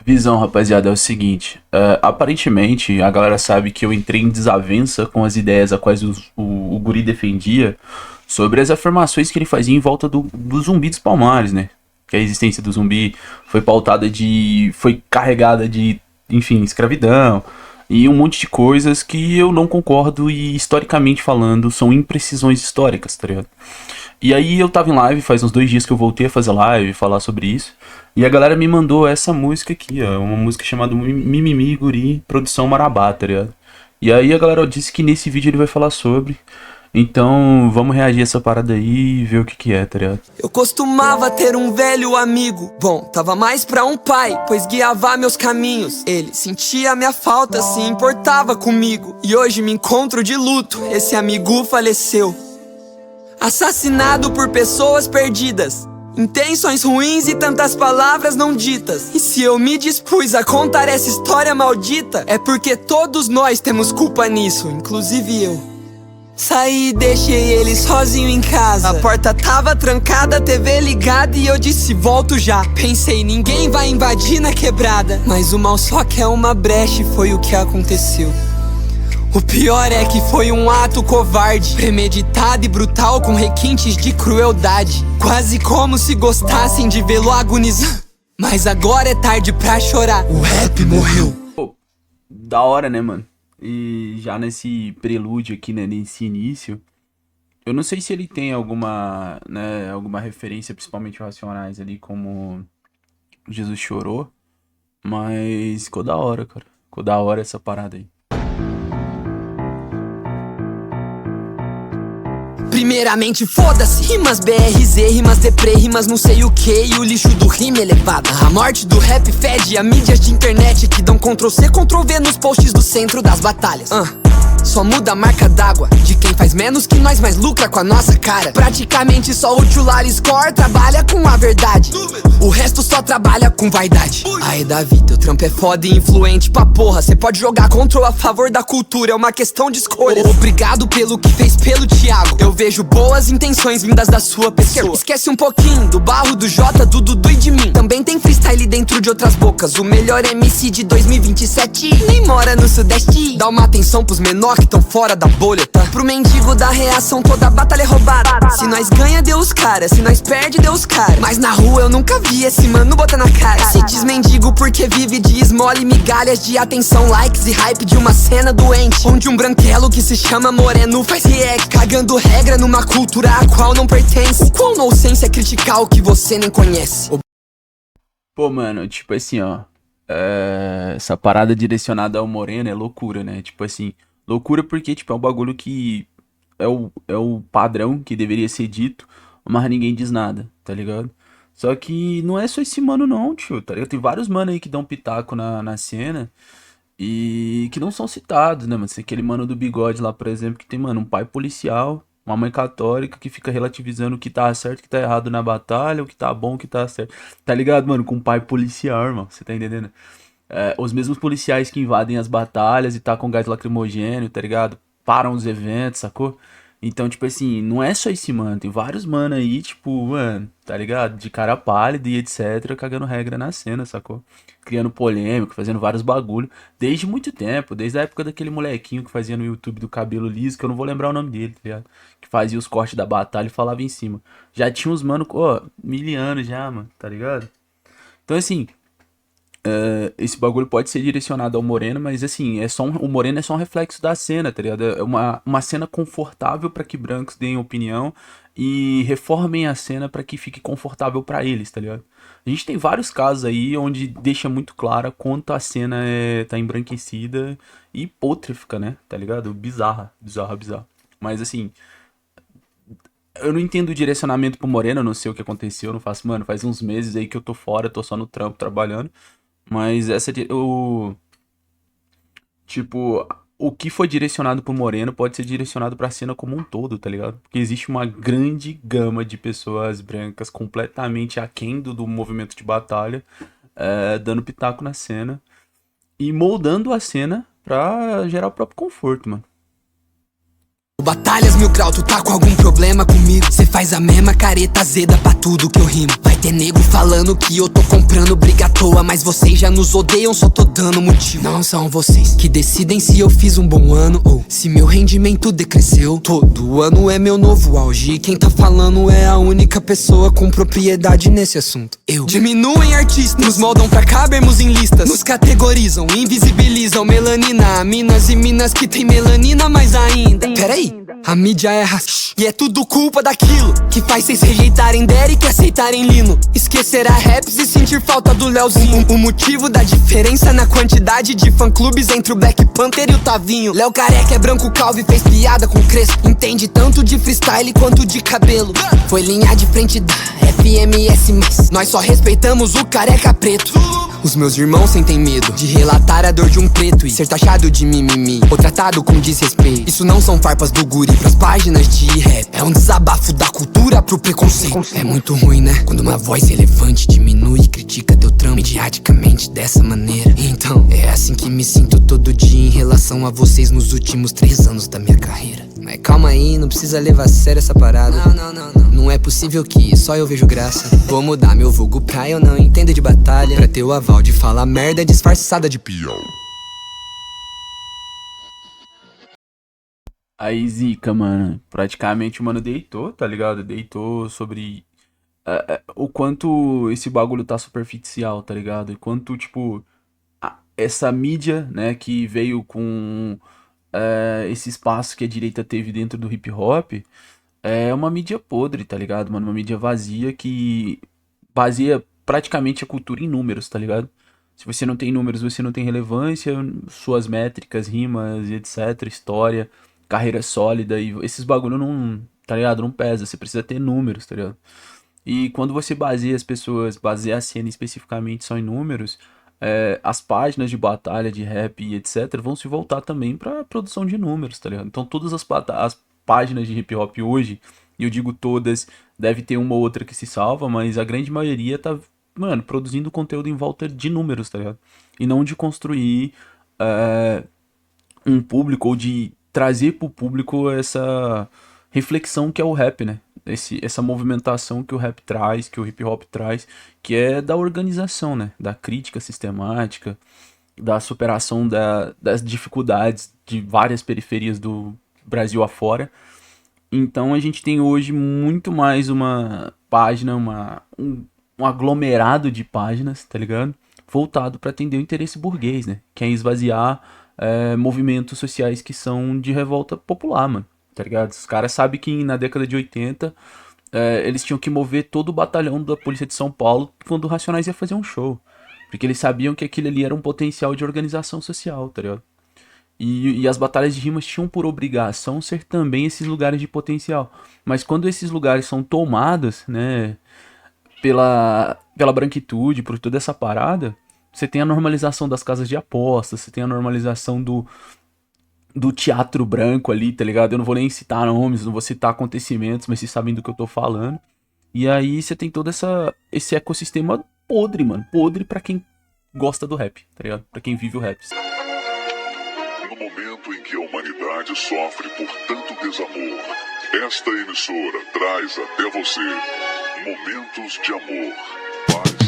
Visão, rapaziada, é o seguinte, aparentemente a galera sabe que eu entrei em desavença com as ideias a quais o guri defendia sobre as afirmações que ele fazia em volta do Zumbi dos Palmares, né? Que a existência do zumbi foi carregada de, enfim, escravidão e um monte de coisas que eu não concordo e, historicamente falando, são imprecisões históricas, tá ligado? E aí eu tava em live, faz uns 2 dias que eu voltei a fazer live, falar sobre isso. E a galera me mandou essa música aqui, ó. Uma música chamada Mimimi Guri, produção Marabá, tá ligado? E aí a galera disse que nesse vídeo ele vai falar sobre. Então vamos reagir a essa parada aí e ver o que é, tá ligado? Eu costumava ter um velho amigo. Bom, tava mais pra um pai, pois guiava meus caminhos. Ele sentia minha falta, se importava comigo. E hoje me encontro de luto, esse amigo faleceu. Assassinado por pessoas perdidas, intenções ruins e tantas palavras não ditas. E se eu me dispus a contar essa história maldita, é porque todos nós temos culpa nisso, inclusive eu. Saí e deixei ele sozinho em casa. A porta tava trancada, a TV ligada e eu disse volto já. Pensei, ninguém vai invadir na quebrada, mas o mal só quer uma brecha e foi o que aconteceu. O pior é que foi um ato covarde, premeditado e brutal, com requintes de crueldade. Quase como se gostassem de vê-lo agonizar. Mas agora é tarde pra chorar, o rap morreu. Pô, da hora, né, mano? E já nesse prelúdio aqui, né, nesse início, eu não sei se ele tem alguma, né, alguma referência, principalmente Racionais ali, como Jesus chorou, mas ficou da hora, cara. Ficou da hora essa parada aí. Primeiramente, foda-se. Rimas BRZ, rimas deprê, rimas não sei o que. E o lixo do rima elevado. A morte do rap fede a mídias de internet que dão Ctrl-C, Ctrl-V nos posts do centro das batalhas. Só muda a marca d'água de quem faz menos que nós, mas lucra com a nossa cara. Praticamente só o Tchular Score trabalha com a verdade. O resto só trabalha com vaidade. Aí Davi, teu trampo é foda e influente pra porra. Cê pode jogar control a favor da cultura, é uma questão de escolha. Obrigado pelo que fez pelo Thiago. Eu vejo boas intenções vindas da sua pessoa. Esquece um pouquinho do barro, do Jota, do Dudu e de mim. Também tem freestyle dentro de outras bocas. O melhor MC de 2027 nem mora no Sudeste. Dá uma atenção pros menores que tão fora da bolha, tá? Pro mendigo da reação, toda batalha é roubada. Se nós ganha, deu os cara. Se nós perde, deu os cara. Mas na rua eu nunca vi esse mano botar na cara. Se diz mendigo porque vive de esmola e migalhas de atenção, likes e hype de uma cena doente, onde um branquelo que se chama moreno faz react, cagando regra numa cultura a qual não pertence. O quão nonsense é criticar o que você nem conhece. Pô, mano, tipo assim, ó, essa parada direcionada ao Moreno é loucura, né? Tipo assim, loucura porque, tipo, é um bagulho que é o padrão que deveria ser dito, mas ninguém diz nada, tá ligado? Só que não é só esse mano não, tio, tá ligado? Tem vários mano aí que dão pitaco na cena e que não são citados, né, mano? Tem aquele mano do bigode lá, por exemplo, que tem, mano, um pai policial, uma mãe católica que fica relativizando o que tá certo, o que tá errado na batalha, o que tá bom, o que tá certo. Tá ligado, mano? Com um pai policial, irmão, você tá entendendo? Os mesmos policiais que invadem as batalhas e tacam gás lacrimogêneo, tá ligado? Param os eventos, sacou? Então, tipo assim, não é só esse mano, tem vários mano aí, tipo, mano, tá ligado? De cara pálida e etc, cagando regra na cena, sacou? Criando polêmica, fazendo vários bagulho, desde muito tempo, desde a época daquele molequinho que fazia no YouTube do cabelo liso, que eu não vou lembrar o nome dele, tá ligado? Que fazia os cortes da batalha e falava em cima. Já tinha uns mano, ó, 1000 anos já, mano, tá ligado? Então, assim, esse bagulho pode ser direcionado ao Moreno, mas assim, o Moreno é só um reflexo da cena, tá ligado? É uma cena confortável pra que brancos deem opinião e reformem a cena pra que fique confortável pra eles, tá ligado? A gente tem vários casos aí onde deixa muito clara quanto a cena tá embranquecida e pútrifica, né? Tá ligado? Bizarra. Mas assim, eu não entendo o direcionamento pro Moreno, eu não sei o que aconteceu, eu não faço, mano, faz uns meses aí que eu tô fora, tô só no trampo trabalhando. Mas tipo, o que foi direcionado pro Moreno pode ser direcionado pra cena como um todo, tá ligado? Porque existe uma grande gama de pessoas brancas completamente aquém do movimento de batalha, dando pitaco na cena e moldando a cena pra gerar o próprio conforto, mano. Batalhas 1000 grau, tu tá com algum problema comigo? Cê faz a mesma careta azeda pra tudo que eu rimo. Vai ter nego falando que eu tô comprando briga à toa, mas vocês já nos odeiam, só tô dando motivo. Não são vocês que decidem se eu fiz um bom ano ou se meu rendimento decresceu. Todo ano é meu novo auge e quem tá falando é a única pessoa com propriedade nesse assunto. Eu. Diminuem artistas, nos moldam pra cabermos em listas, nos categorizam, invisibilizam melanina, minas e minas que tem melanina mais ainda. Peraí, a mídia é racista e é tudo culpa daquilo que faz vocês rejeitarem Derek e aceitarem Lino. Esquecer a raps e sentir falta do Leozinho. O motivo da diferença na quantidade de fã-clubes entre o Black Panther e o Tavinho. Léo Careca é branco calvo e fez piada com Crespo. Entende tanto de freestyle quanto de cabelo. Foi linha de frente da FMS, mas nós só respeitamos o careca preto. Os meus irmãos sentem medo de relatar a dor de um preto e ser taxado de mimimi ou tratado com desrespeito. Isso não são farpas do guri pras páginas de rap, é um desabafo da cultura pro preconceito. É muito ruim, né? Quando uma voz relevante diminui e critica teu trampo mediaticamente dessa maneira. Então, é assim que me sinto todo dia em relação a vocês nos últimos 3 anos da minha carreira. Mas calma aí, não precisa levar a sério essa parada. Não é possível que só eu vejo graça. Vou mudar meu vulgo pra eu não entender de batalha, pra ter o aval de falar merda disfarçada de peão. Aí, zica, mano. Praticamente o mano deitou, tá ligado? Deitou sobre o quanto esse bagulho tá superficial, tá ligado? E quanto, tipo, essa mídia, né, que veio com esse espaço que a direita teve dentro do hip hop, é uma mídia podre, tá ligado, mano? Uma mídia vazia que baseia praticamente a cultura em números, tá ligado? Se você não tem números, você não tem relevância, suas métricas, rimas, etc, história, carreira sólida, e esses bagulho não, tá ligado? Não pesa, você precisa ter números, tá ligado? E quando você baseia as pessoas, baseia a cena especificamente só em números, as páginas de batalha, de rap e etc vão se voltar também pra produção de números, tá ligado? Então todas as páginas de hip hop hoje, e eu digo todas, deve ter uma ou outra que se salva, mas a grande maioria tá, mano, produzindo conteúdo em volta de números, tá ligado? E não de construir um público ou de trazer pro público essa reflexão que é o rap, né? Essa movimentação que o rap traz, que o hip hop traz, que é da organização, né? Da crítica sistemática, da superação das dificuldades de várias periferias do Brasil afora. Então a gente tem hoje muito mais uma página, um aglomerado de páginas, tá ligado? Voltado para atender o interesse burguês, né? Que é esvaziar movimentos sociais que são de revolta popular, mano. Tá ligado? Os caras sabem que na década de 80 eles tinham que mover todo o batalhão da Polícia de São Paulo quando o Racionais ia fazer um show. Porque eles sabiam que aquilo ali era um potencial de organização social, tá ligado? E as batalhas de rimas tinham por obrigação ser também esses lugares de potencial. Mas quando esses lugares são tomados, né, pela branquitude, por toda essa parada, você tem a normalização das casas de apostas, você tem a normalização do teatro branco ali, tá ligado? Eu não vou nem citar nomes, não vou citar acontecimentos, mas vocês sabem do que eu tô falando. E aí você tem todo esse ecossistema podre, mano. Podre pra quem gosta do rap, tá ligado? Pra quem vive o rap. No momento em que a humanidade sofre por tanto desamor, esta emissora traz até você momentos de amor, paz.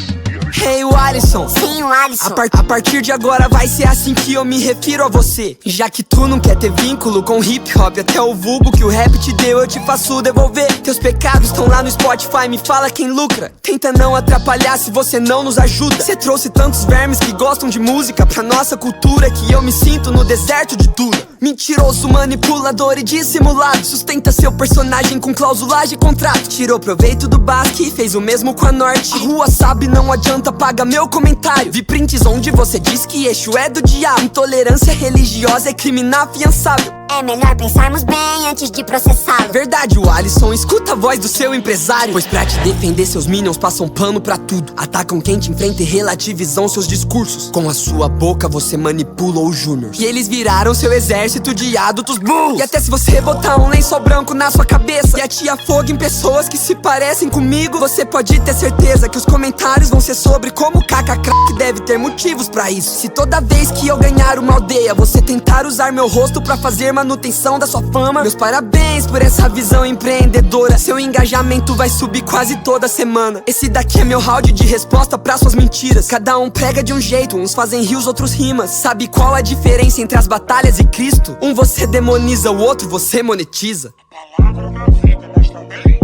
Hey, o Alisson. Sim, o Alisson. A partir de agora vai ser assim que eu me refiro a você. Já que tu não quer ter vínculo com hip hop, até o vulgo que o rap te deu eu te faço devolver. Teus pecados estão lá no Spotify, me fala quem lucra. Tenta não atrapalhar se você não nos ajuda. Cê trouxe tantos vermes que gostam de música pra nossa cultura que eu me sinto no deserto de Dura. Mentiroso, manipulador e dissimulado, sustenta seu personagem com cláusulas de contrato. Tirou proveito do Basque e fez o mesmo com a Norte. A rua sabe, não adianta, paga meu comentário. Vi prints onde você diz que Exu é do diabo. Intolerância religiosa é crime inafiançável. É melhor pensarmos bem antes de processá-lo. Verdade, o Alisson, escuta a voz do seu empresário. Pois pra te defender, seus minions passam pano pra tudo. Atacam quem te enfrenta e relativizam seus discursos. Com a sua boca você manipula os júniors. E eles viraram seu exército de adultos burros. E até se você botar um lençol branco na sua cabeça e atia fogo em pessoas que se parecem comigo, você pode ter certeza que os comentários vão ser sobre como o KKK deve ter motivos pra isso. Se toda vez que eu ganhar uma aldeia você tentar usar meu rosto pra fazer uma manutenção da sua fama. Meus parabéns por essa visão empreendedora. Seu engajamento vai subir quase toda semana. Esse daqui é meu round de resposta pra suas mentiras. Cada um prega de um jeito, uns fazem rios, outros rimas. Sabe qual a diferença entre as batalhas e Cristo? Um você demoniza, o outro você monetiza. Palavra na vida, mas também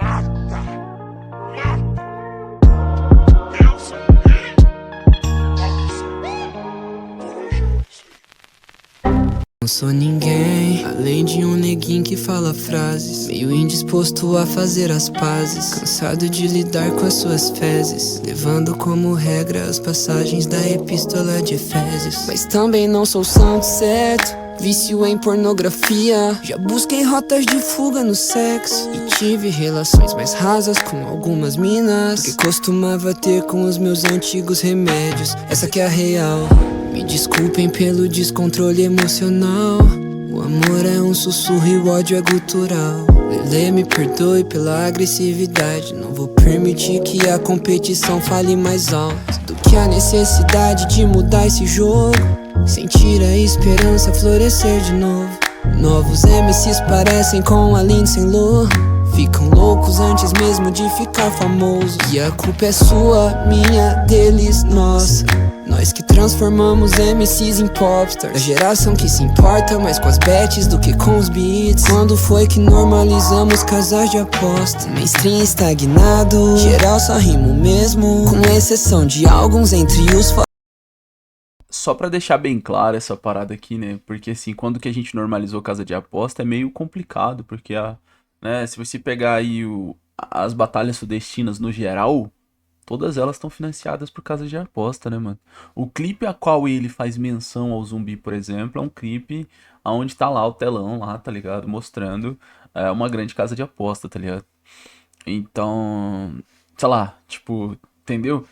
mata. Eu sou rei. Por hoje é isso. Não sou ninguém, além de um neguinho que fala frases, meio indisposto a fazer as pazes, cansado de lidar com as suas fezes, levando como regra as passagens da epístola de Efésios. Mas também não sou santo, certo? Vício em pornografia, já busquei rotas de fuga no sexo e tive relações mais rasas com algumas minas do que costumava ter com os meus antigos remédios. Essa que é a real. Me desculpem pelo descontrole emocional. O amor é um sussurro e o ódio é gutural. Lelê, me perdoe pela agressividade. Não vou permitir que a competição fale mais alto do que a necessidade de mudar esse jogo. Sentir a esperança florescer de novo. Novos MCs parecem com a Lindsay Lohan. Ficam loucos antes mesmo de ficar famosos. E a culpa é sua, minha, deles, nossa. Nós que transformamos MCs em popstars. A geração que se importa mais com as bets do que com os beats. Quando foi que normalizamos casais de aposta? Mainstream estagnado, geral só rimo mesmo, com exceção de alguns entre os Só pra deixar bem claro essa parada aqui, né? Porque assim, quando que a gente normalizou casa de aposta é meio complicado, porque né, se você pegar aí as batalhas sudestinas no geral, todas elas estão financiadas por casa de aposta, né, mano? O clipe a qual ele faz menção ao zumbi, por exemplo, é um clipe onde tá lá o telão lá, tá ligado? Mostrando uma grande casa de aposta, tá ligado? Então, sei lá, tipo, entendeu?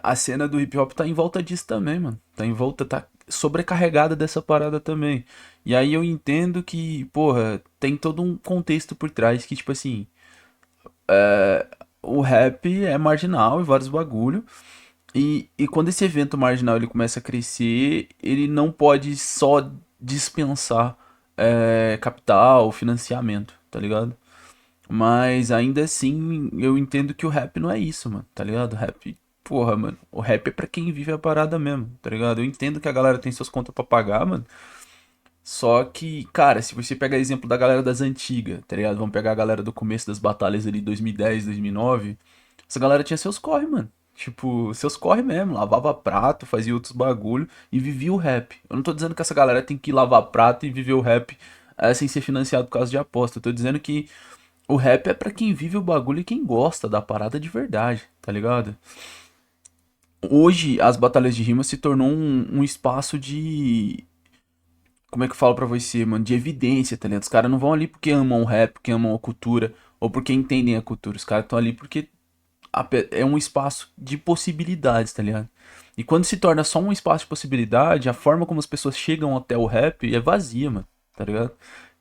A cena do hip hop tá em volta disso também, mano. Tá em volta, tá sobrecarregada dessa parada também. E aí eu entendo que, porra, tem todo um contexto por trás que, tipo assim, o rap é marginal e vários bagulho. E quando esse evento marginal ele começa a crescer, ele não pode só dispensar capital, financiamento, tá ligado? Mas ainda assim, eu entendo que o rap não é isso, mano, tá ligado? O rap, porra, mano, o rap é pra quem vive a parada mesmo, tá ligado? Eu entendo que a galera tem suas contas pra pagar, mano. Só que, cara, se você pegar exemplo da galera das antigas, tá ligado? Vamos pegar a galera do começo das batalhas ali, 2010, 2009. Essa galera tinha seus corre, mano. Tipo, seus corre mesmo. Lavava prato, fazia outros bagulho e vivia o rap. Eu não tô dizendo que essa galera tem que lavar prato e viver o rap sem ser financiado por causa de aposta. Eu tô dizendo que o rap é pra quem vive o bagulho e quem gosta da parada de verdade, tá ligado? Hoje, as batalhas de rima se tornou um espaço de. Como é que eu falo pra você, mano? De evidência, tá ligado? Os caras não vão ali porque amam o rap, porque amam a cultura, ou porque entendem a cultura. Os caras estão ali porque é um espaço de possibilidades, tá ligado? E quando se torna só um espaço de possibilidade, a forma como as pessoas chegam até o rap é vazia, mano, tá ligado?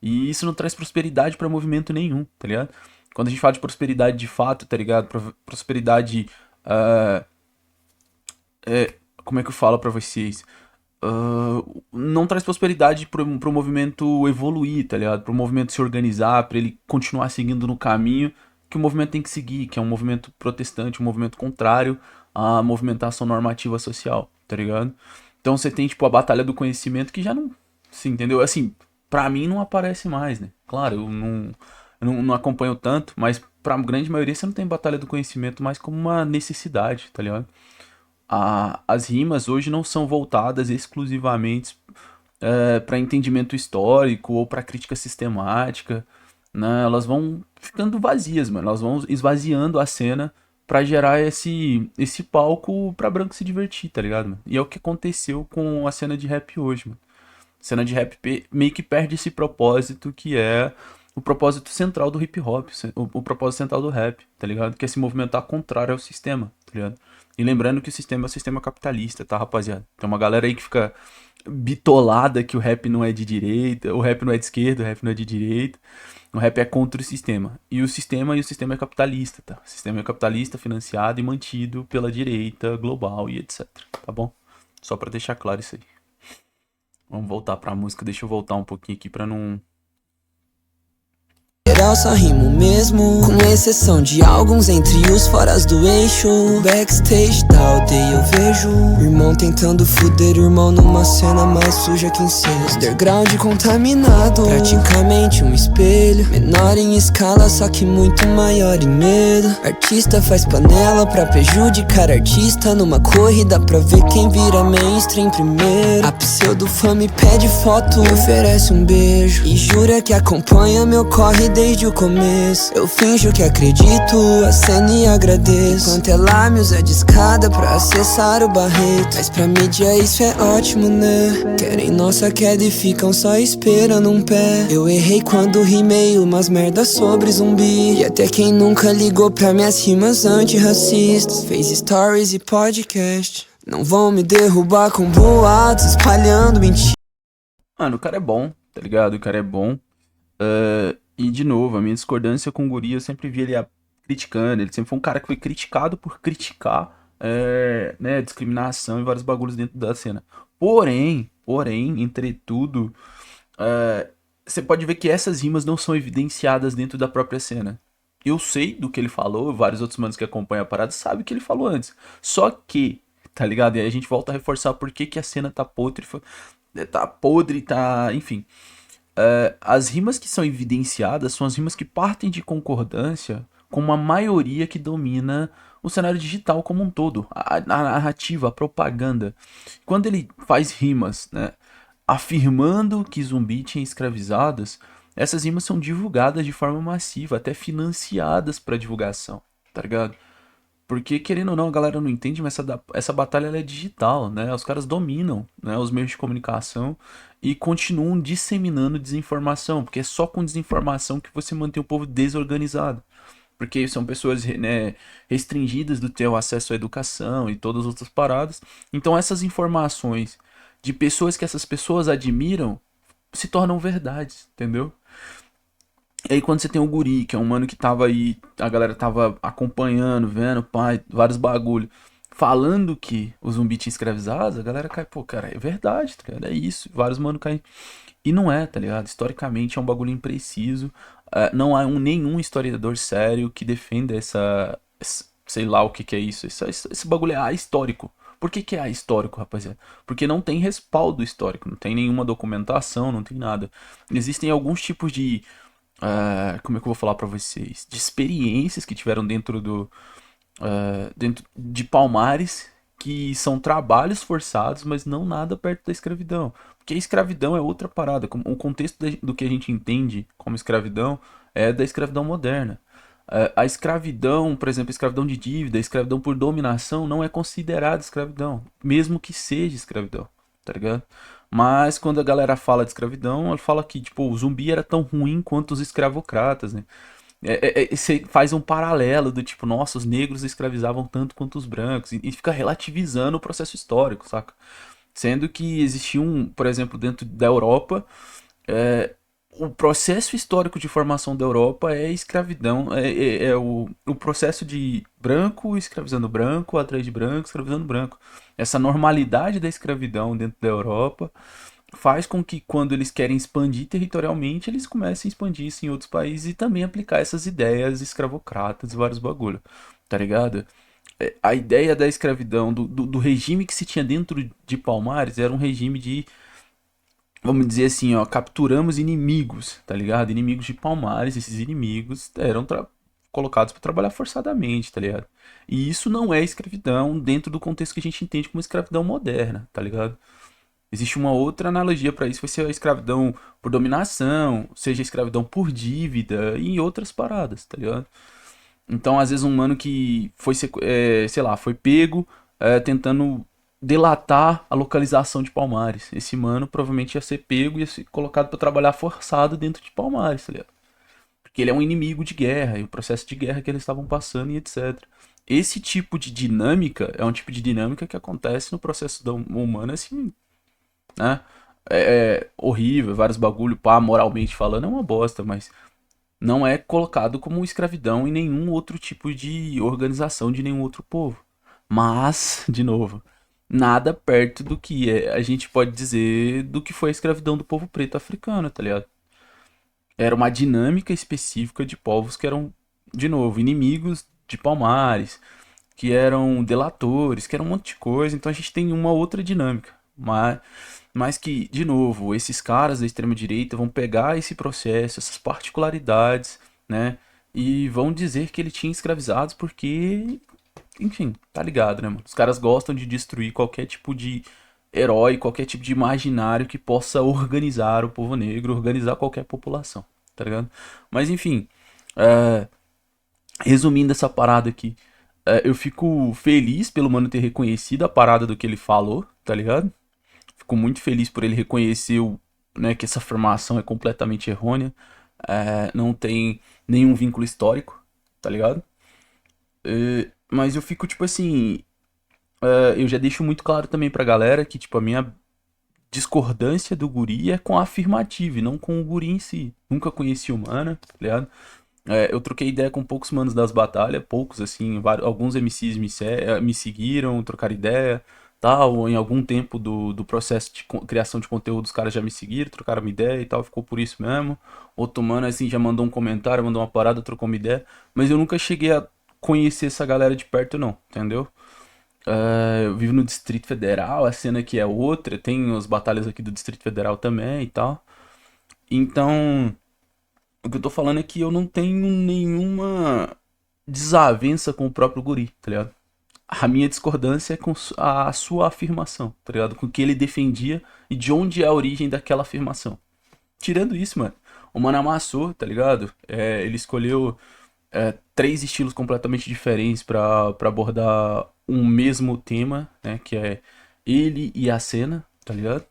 E isso não traz prosperidade pra movimento nenhum, tá ligado? Quando a gente fala de prosperidade de fato, tá ligado? Prosperidade. ah, Como é que eu falo pra vocês? Não traz prosperidade pro movimento evoluir, tá ligado? Pro movimento se organizar, pra ele continuar seguindo no caminho que o movimento tem que seguir, que é um movimento protestante, um movimento contrário à movimentação normativa social, tá ligado? Então você tem, tipo, a batalha do conhecimento que já não, se entendeu? Assim, pra mim não aparece mais, né? Claro, eu não acompanho tanto, mas pra grande maioria você não tem batalha do conhecimento mais como uma necessidade, tá ligado? As rimas hoje não são voltadas exclusivamente para entendimento histórico ou para crítica sistemática, né? Elas vão ficando vazias, mano. Elas vão esvaziando a cena para gerar esse palco para branco se divertir, tá ligado, mano? E é o que aconteceu com a cena de rap hoje, mano. A cena de rap meio que perde esse propósito que é o propósito central do hip hop, o propósito central do rap, tá ligado? Que é se movimentar contrário ao sistema, tá ligado? E lembrando que o sistema é o sistema capitalista, tá, rapaziada? Tem uma galera aí que fica bitolada que o rap não é de direita, o rap não é de esquerda, o rap não é de direita. O rap é contra o sistema. E o sistema é capitalista, tá? O sistema é capitalista, financiado e mantido pela direita global e etc, tá bom? Só pra deixar claro isso aí. Vamos voltar pra música. Deixa eu voltar um pouquinho aqui pra não. Geral só rimo mesmo, com exceção de alguns entre os foras do eixo. Backstage da aldeia eu vejo irmão tentando fuder irmão numa cena mais suja que incesto. Underground contaminado, praticamente um espelho. Menor em escala, só que muito maior em medo. Artista faz panela pra prejudicar artista, numa corrida pra ver quem vira mainstream primeiro. A pseudo-fama pede foto, me oferece um beijo e jura que acompanha meu corre desde o começo. Eu finjo que acredito, aceno e agradeço. Enquanto ela me usa de escada pra acessar o Barreto. Mas pra mídia isso é ótimo, né? Querem nossa queda e ficam só esperando um pé. Eu errei quando rimei umas merdas sobre zumbi. E até quem nunca ligou pra minhas rimas antirracistas fez stories e podcast. Não vão me derrubar com boatos espalhando mentira. Mano, o cara é bom, tá ligado? O cara é bom. E de novo, a minha discordância com o Guri, eu sempre vi ele criticando. Ele sempre foi um cara que foi criticado por criticar, né, discriminação e vários bagulhos dentro da cena. Porém, entretudo, você pode ver que essas rimas não são evidenciadas dentro da própria cena. Eu sei do que ele falou, vários outros manos que acompanham a parada sabem o que ele falou antes. Só que, tá ligado? E aí a gente volta a reforçar por que a cena tá podre, enfim. As rimas que são evidenciadas são as rimas que partem de concordância com uma maioria que domina o cenário digital como um todo, a narrativa, a propaganda. Quando ele faz rimas, né, afirmando que zumbi tinha escravizados, essas rimas são divulgadas de forma massiva, até financiadas para divulgação, tá ligado? Porque, querendo ou não, a galera não entende, mas essa batalha ela é digital, né? Os caras dominam, né, os meios de comunicação e continuam disseminando desinformação, porque é só com desinformação que você mantém o povo desorganizado. Porque são pessoas, né, restringidas do teu acesso à educação e todas as outras paradas. Então essas informações de pessoas que essas pessoas admiram se tornam verdades, entendeu? E aí quando você tem o Guri, que é um mano que tava aí, a galera tava acompanhando, vendo, pai, vários bagulho, falando que o zumbi tinha escravizados, a galera cai, pô, cara, é verdade, tá ligado? É isso, vários mano caem. E não é, tá ligado? Historicamente é um bagulho impreciso, não há nenhum historiador sério que defenda sei lá o que que é isso, esse bagulho é ahistórico. Por que é ahistórico, rapaziada? Porque não tem respaldo histórico, não tem nenhuma documentação, não tem nada. Existem alguns tipos de como é que eu vou falar pra vocês? De experiências que tiveram dentro de Palmares, que são trabalhos forçados, mas não nada perto da escravidão. Porque a escravidão é outra parada. O contexto do que a gente entende como escravidão é da escravidão moderna. A escravidão, por exemplo, a escravidão de dívida, a escravidão por dominação não é considerada escravidão, mesmo que seja escravidão, tá ligado? Mas quando a galera fala de escravidão, ela fala que, tipo, o zumbi era tão ruim quanto os escravocratas, né? Você faz um paralelo do tipo, nossa, os negros escravizavam tanto quanto os brancos, e fica relativizando o processo histórico, saca? Sendo que existia por exemplo, dentro da Europa, o processo histórico de formação da Europa é escravidão, é o processo de branco escravizando branco, atrás de branco escravizando branco. Essa normalidade da escravidão dentro da Europa faz com que quando eles querem expandir territorialmente, eles comecem a expandir isso em outros países e também aplicar essas ideias escravocratas e vários bagulho, tá ligado? A ideia da escravidão, do regime que se tinha dentro de Palmares, era um regime de, vamos dizer assim, ó, capturamos inimigos, tá ligado? Inimigos de Palmares, esses inimigos eram colocados para trabalhar forçadamente, tá ligado? E isso não é escravidão dentro do contexto que a gente entende como escravidão moderna, tá ligado? Existe uma outra analogia para isso, vai ser a escravidão por dominação, seja a escravidão por dívida e outras paradas, tá ligado? Então, às vezes, um mano que foi, sei lá, foi pego tentando delatar a localização de Palmares. Esse mano provavelmente ia ser pego e ia ser colocado para trabalhar forçado dentro de Palmares, tá ligado? Porque ele é um inimigo de guerra e o processo de guerra que eles estavam passando e etc. Esse tipo de dinâmica é um tipo de dinâmica que acontece no processo humano, assim, né? É horrível, vários bagulho, pá, moralmente falando, é uma bosta, mas não é colocado como escravidão em nenhum outro tipo de organização de nenhum outro povo. Mas, de novo, nada perto do que a gente pode dizer do que foi a escravidão do povo preto africano, tá ligado? Era uma dinâmica específica de povos que eram, de novo, inimigos de Palmares, que eram delatores, que eram um monte de coisa. Então a gente tem uma outra dinâmica. Mas que, de novo, esses caras da extrema-direita vão pegar esse processo, essas particularidades, né? E vão dizer que ele tinha escravizados porque, enfim, tá ligado, né, mano? Os caras gostam de destruir qualquer tipo de herói, qualquer tipo de imaginário que possa organizar o povo negro, organizar qualquer população, tá ligado? Mas enfim, é, resumindo essa parada aqui, eu fico feliz pelo mano ter reconhecido a parada do que ele falou, tá ligado? Fico muito feliz por ele reconhecer né, que essa afirmação é completamente errônea, não tem nenhum vínculo histórico, tá ligado? Mas eu fico, tipo assim, eu já deixo muito claro também pra galera que, tipo, a minha discordância do guri é com a afirmativa e não com o guri em si. Nunca conheci o Mana, tá ligado? Eu troquei ideia com poucos manos das batalhas, poucos, assim, alguns MCs me seguiram, trocaram ideia, tal, ou em algum tempo do processo de criação de conteúdo, os caras já me seguiram, trocaram uma ideia e tal, ficou por isso mesmo. Outro mano, assim, já mandou um comentário, mandou uma parada, trocou uma ideia, mas eu nunca cheguei a conhecer essa galera de perto, não, entendeu? Eu vivo no Distrito Federal, a cena aqui é outra, tem as batalhas aqui do Distrito Federal também e tal. Então, o que eu tô falando é que eu não tenho nenhuma desavença com o próprio guri, tá ligado? A minha discordância é com a sua afirmação, tá ligado? Com o que ele defendia e de onde é a origem daquela afirmação. Tirando isso, mano, o mano amassou, tá ligado? Ele escolheu três estilos completamente diferentes pra abordar um mesmo tema, né? Que é ele e a cena, tá ligado?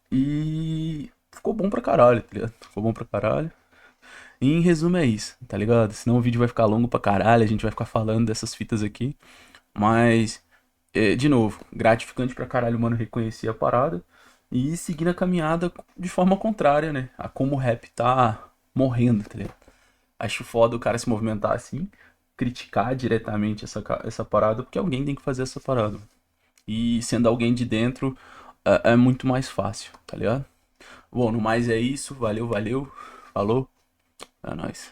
E ficou bom pra caralho, tá ligado? Ficou bom pra caralho. E em resumo é isso, tá ligado? Senão o vídeo vai ficar longo pra caralho, a gente vai ficar falando dessas fitas aqui. Mas, de novo, gratificante pra caralho, mano, reconhecer a parada. E seguir na caminhada de forma contrária, né? A como o rap tá morrendo, tá ligado? Acho foda o cara se movimentar assim, criticar diretamente essa parada, porque alguém tem que fazer essa parada. E sendo alguém de dentro, é muito mais fácil, tá ligado? Bom, no mais é isso. Valeu, valeu. Falou. É nóis.